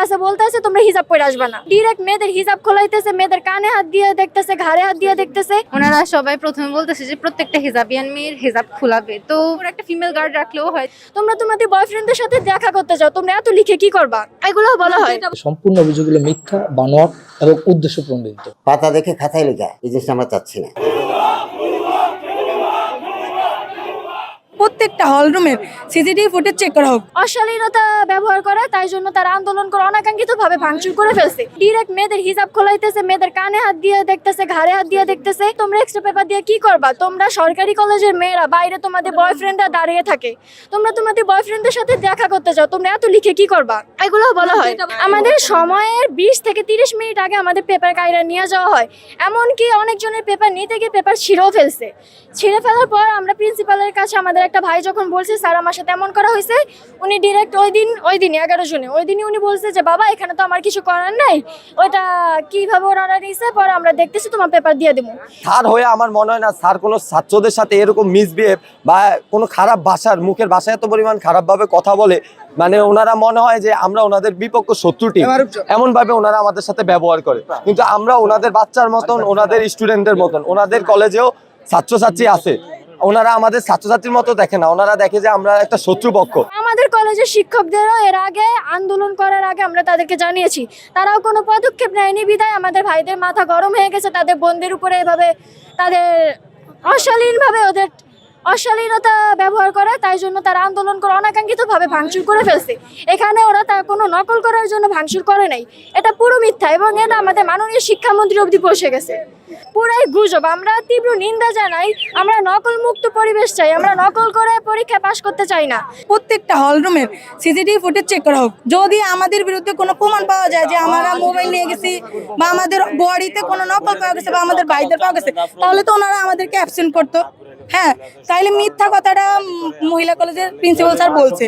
ক্লাসে বলতেছে তোমরা হিজাব পরে আসবে না, ডিরেক্ট মেয়েদের হিজাব খোলাইতেছে, মেয়েদের কানে হাত দিয়ে দেখতেছে, ঘাড়ে হাত দিয়ে দেখতেছে। ওনারা সবাই প্রথমে বলতেছে যে প্রত্যেকটা হিজাবিয়ান মেয়ের হিজাব খোলাবে, তো ওরা একটা ফিমেল গার্ড রাখলেও হয়। তোমরা তোমাদের বয়ফ্রেন্ডের সাথে দেখা করতে যাও, তোমরা এত লিখে কি করবা, এগুলো বলা হয়। সম্পূর্ণ অভিযোগগুলো মিথ্যা, বানোয়াট এবং উদ্দেশ্য প্রণোদিত। পাতা দেখে খাতায় লেখা, এই জিনিসটা আমরা চাচ্ছি না। প্রত্যেকটা হলরুমের সিসিটিভি ফুটেজ চেক করা হোক। অশালীনতা ব্যবহার করে, তাই জন্য তারা আন্দোলন করে অনাকাঙ্ক্ষিত ভাবে ভাঙচুর করে ফেলছে। ডিরেক্ট মেয়েদের হিজাব খোলাইতেছে, মেয়েদের কানে হাত দিয়ে দেখতেছে, ঘাড়ে হাত দিয়ে দেখতেছে। তোমরা এক্সট্রা পেপার দিয়ে কি করবা? তোমরা সরকারি কলেজের মেয়েরা, বাইরে তোমাদের বয়ফ্রেন্ডরা দাঁড়িয়ে থাকে, তোমরা তোমাদের বয়ফ্রেন্ডের সাথে দেখা করতে যাও, তোমরা এত লিখে কি করবা, এগুলো বলা হয়। আমাদের সময়ের 20 থেকে 30 মিনিট আগে আমাদের পেপার কাইরা নিয়ে যাওয়া হয়। এমনকি অনেকজনের পেপার নিতে গিয়ে পেপার ছিঁড়েও ফেলছে। ছিঁড়ে ফেলার পর আমরা প্রিন্সিপালের কাছে, আমাদের একটা ভাই যখন বলছে স্যার আমার সাথে এমন করা হয়েছে, উনি ডিরেক্ট ওই দিনই 11 জুনে ওই দিনই উনি বলছে যে বাবা এখানে তো আমার কিছু করার নাই, ওইটা কিভাবে ওনারা নিছে পরে আমরা দেখতেছি, তোমার পেপার দিয়ে দেবো। স্যার হয়ে আমার মনে হয় না স্যার কোনো ছাত্রদের সাথে এরকম মিসবিহেভ বা কোনো খারাপ ভাষার, মুখের ভাষা এত পরিমাণ খারাপভাবে কথা বলে, মানে ওনারা মনে হয় যে আমরা ওনাদের বিপক্ষ শত্রুটি, এমন ভাবে ওনারা আমাদের সাথে ব্যবহার করে। কিন্তু আমরা ওনাদের বাচ্চার মতন, ওনাদের স্টুডেন্টদের মতন, ওনাদের কলেজেও ছাত্রছাত্রী আছে, ওনারা আমাদের ছাত্রছাত্রীর মতো দেখে না, ওনারা দেখে যে আমরা একটা শত্রুপক্ষ। আমাদের কলেজের শিক্ষকদেরও এর আগে আন্দোলন করার আগে আমরা তাদেরকে জানিয়েছি, তারাও কোনো পদক্ষেপ নেয়নি। বিধায় আমাদের ভাইদের মাথা গরম হয়ে গেছে, তাদের বোনদের উপরে এভাবে তাদের অশালীনতা ব্যবহার করে, তাই জন্য তারা আন্দোলন করে অনাকাঙ্ক্ষিত ভাবে ভাঙচুর করে ফেলছে। এখানে ওরা তা কোনো নকল করার জন্য ভাঙচুর করে নাই, এটা পুরো মিথ্যা, এবং এটা আমাদের মাননীয় শিক্ষামন্ত্রী অবধি পৌঁছে গেছে। পুরাই গুজব। আমরা তীব্র নিন্দা জানাই, আমরা নকল মুক্ত পরিবেশ চাই, আমরা নকল করে পরীক্ষা পাশ করতে চাই না। প্রত্যেকটা হলরুমের সিসিটিভি ফুটেজ চেক করা হোক। যদি আমাদের বিরুদ্ধে কোনো প্রমাণ পাওয়া যায় যে আমরা মোবাইল নিয়ে গেছি বা আমাদের বডিতে কোনো নকল পাওয়া গেছে বা আমাদের ভাইদের পাওয়া গেছে, তাহলে তো ওনারা আমাদেরকে অ্যাবসেন্ট করতো। হ্যাঁ, তাইলে মিথ্যা কথাটা মহিলা কলেজের প্রিন্সিপাল স্যার বলছে।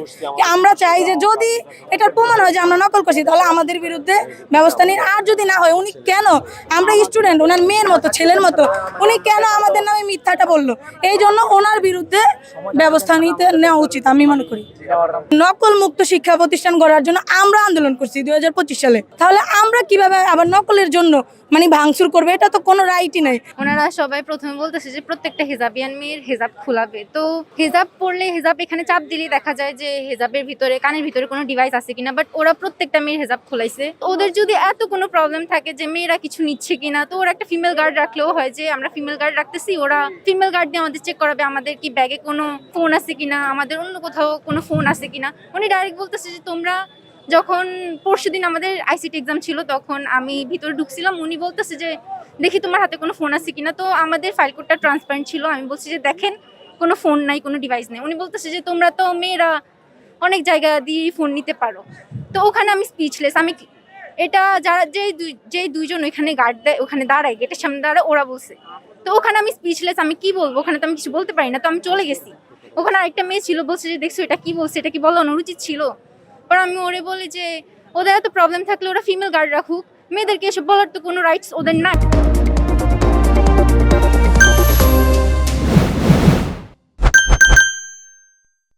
আমরা চাই যে যদি এটার প্রমাণ হয় যে আমরা নকল করছি, তাহলে আমাদের বিরুদ্ধে ব্যবস্থা নিন। আর যদি না হয়, উনি কেন, আমরা স্টুডেন্ট, ওনার মেয়ের মতো, ছেলের মতো, উনি কেন আমাদের নামে মিথ্যাটা বললো? এই জন্য ওনার বিরুদ্ধে ব্যবস্থা নেওয়া উচিত আমি মনে করি। নকল মুক্ত শিক্ষা প্রতিষ্ঠান গড়ার জন্য আমরা আন্দোলন করছি 2025 সালে। তাহলে আমরা কিভাবে আবার নকলের জন্য মানে ভাঙচুর করবে? এটা তো কোনো রাইটই নাই। ওনারা সবাই প্রথমে বলতেছে যে প্রত্যেকটা হিজাবিয়ান মেয়ের হিজাব খোলাবে, তো হিজাব পরলে, হিজাব এখানে চাপ দিলেই দেখা যায় যে হিজাবের ভিতরে, কানের ভিতরে কোনো ডিভাইস আছে কিনা, বাট ওরা প্রত্যেকটা মেয়ের হিজাব খোলাইছে। ওদের যদি এত কোনো প্রবলেম থাকে যে মেয়েরা কিছু নিচ্ছে কিনা, তো ওরা একটা ফিমেল গার্ড রাখলেও হয় যে আমরা ফিমেল গার্ড রাখতেছি, ওরা ফিমেল গার্ড দিয়ে আমাদের চেক করাবে আমাদের কি ব্যাগে কোনো ফোন আছে কিনা, আমাদের অন্য কোথাও কোনো ফোন আছে কিনা। উনি ডাইরেক্ট বলতেছে যে তোমরা, যখন পরশুদিন আমাদের আইসিটি এক্সাম ছিল, তখন আমি ভিতরে ঢুকছিলাম, উনি বলতেছে যে দেখি তোমার হাতে কোনো ফোন আছে কিনা। তো আমাদের ফাইল কোডটা ট্রান্সপারেন্ট ছিল, আমি বলছি যে দেখেন কোনো ফোন নাই, কোনো ডিভাইস নেই। উনি বলতেছে যে তোমরা তো মেয়েরা অনেক জায়গা দিয়ে ফোন নিতে পারো। তো ওখানে আমি স্পিচলেস। আমি এটা যারা যেই দুইজন ওইখানে গার্ড দেয়, ওখানে দাঁড়ায়, গেটের সামনে দাঁড়ায়, ওরা বলছে। তো ওখানে আমি স্পিচলেস, আমি কি বলবো? ওখানে তো আমি কিছু বলতে পারি না, তো আমি চলে গেছি। ওখানে আরেকটা মেয়ে ছিল, বলছে যে দেখছো এটা কি বলছে, এটা কি বলা অনুচিত ছিল? পর আমি ওরে বলি যে ওদের এত প্রবলেম থাকলে ওরা ফিমেল গার্ড রাখুক, মেয়েদেরকে এসব বলার তো কোনো রাইটস ওদের না।